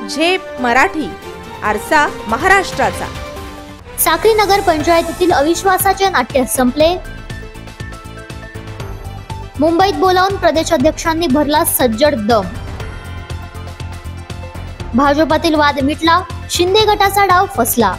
झेप मराठी, आरसा महाराष्ट्राचा। साक्री नगर पंचायतीतील अविश्वासाचे नाट्य संपले। मुंबईत बोलावून प्रदेशाध्यक्षांनी भरला सज्जड दम। भाजपातील वाद मिटला, शिंदे गटाचा डाव फसला।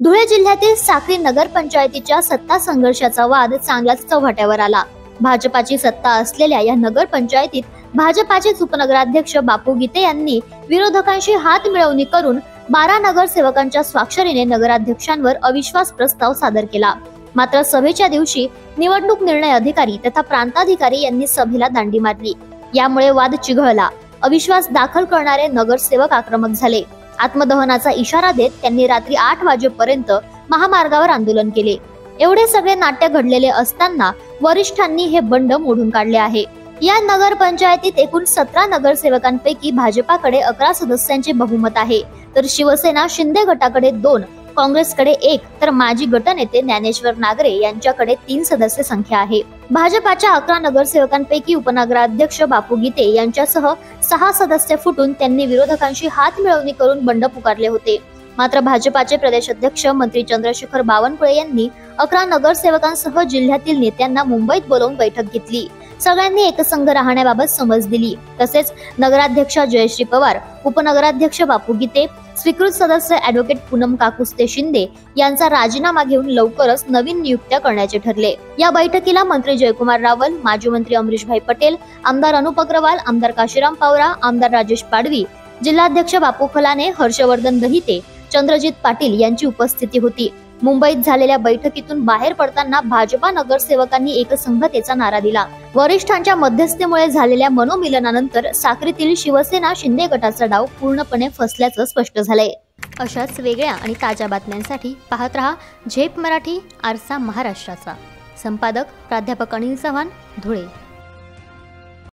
धुळे जिल्ह्यातील साक्री नगर पंचायतीच्या सत्ता संघर्षाचा वाद चांगलाच चव्हाट्यावर आला। भाजपाची सत्ता असलेल्या या नगर पंचायतीत भाजपाचे उपनगराध्यक्ष बापू गीते यांनी विरोधकांशी हात मिळवणी करून 12 नगरसेवकांच्या स्वाक्षरीने नगराध्यक्षांवर अविश्वास प्रस्ताव सादर केला। मात्र सभेच्या दिवशी निवडणूक निर्णय अधिकारी तथा प्रांताधिकारी यांनी सभेला दांडी मारली। यामुळे वाद चिघळला। अविश्वास दाखल करणारे नगरसेवक आक्रमक झाले। आत्मदहनाचा इशारा देत त्यांनी रात्री 8 वाजेपर्यंत महामार्गावर आंदोलन केले। एवढे सगळे नाट्य घडलेले असताना वरिष्ठांनी हे बंड मोडून काढले आहे। या नगर पंचायतीत एकूण 17 नगरसेवकांपैकी भाजपाकडे 11 सदस्यांचे बहुमत आहे, तर शिवसेना शिंदे गटाकडे 2, काँग्रेसकडे 1, तर माजी गटनेते ज्ञानेश्वर नागरे यांच्याकडे 3 सदस्य संख्या आहे। भाजपाच्या 11 नगरसेवकांपैकी उपनगराध्यक्ष बापू गीते यांच्यासह 6 सदस्य फुटून त्यांनी विरोधकांशी हात मिळवणी करून बंड पुकारले होते। मात्र भाजपाचे प्रदेशाध्यक्ष मंत्री चंद्रशेखर बावनकुळे यांनी 11 नगरसेवकांसह जिल्ह्यातील नेत्यांना मुंबईत बोलावून बैठक घेतली। सगळ्यांनी एकसंघ राहण्याबाबत समज दिली। तसेच नगराध्यक्ष जयश्री पवार, उपनगराध्यक्ष बापू गीते, स्वीकृत सदस्य ॲडव्होकेट पूनम काकुस्ते शिंदे यांचा राजीनामा घेऊन लवकरच नवीन नियुक्त्या करण्याचे ठरले। या बैठकीला मंत्री जयकुमार रावल, माजी मंत्री अमरीशभाई पटेल, आमदार अनुप अग्रवाल, आमदार काशीराम पावरा, आमदार राजेश पाडवी, जिल्हाध्यक्ष बापू खलाने, हर्षवर्धन दहिते, चंद्रजित पाटील यांची उपस्थिती होती। मुंबईत झालेल्या बैठकीतून बाहेर पडताना भाजपा नगरसेवकांनी एकसंघतेचा नारा दिला। वरिष्ठांच्या मध्यस्थीमुळे झालेल्या मनोमिलनानंतर साक्रीतील शिवसेना शिंदे गटाचा डाव पूर्णपणे फसल्याचं स्पष्ट झालंय। अशाच वेगळ्या आणि ताज्या बातम्यांसाठी पाहत रहा झेप मराठी, आरसा महाराष्ट्राचा। संपादक प्राध्यापक अनिल चव्हाण, धुळे।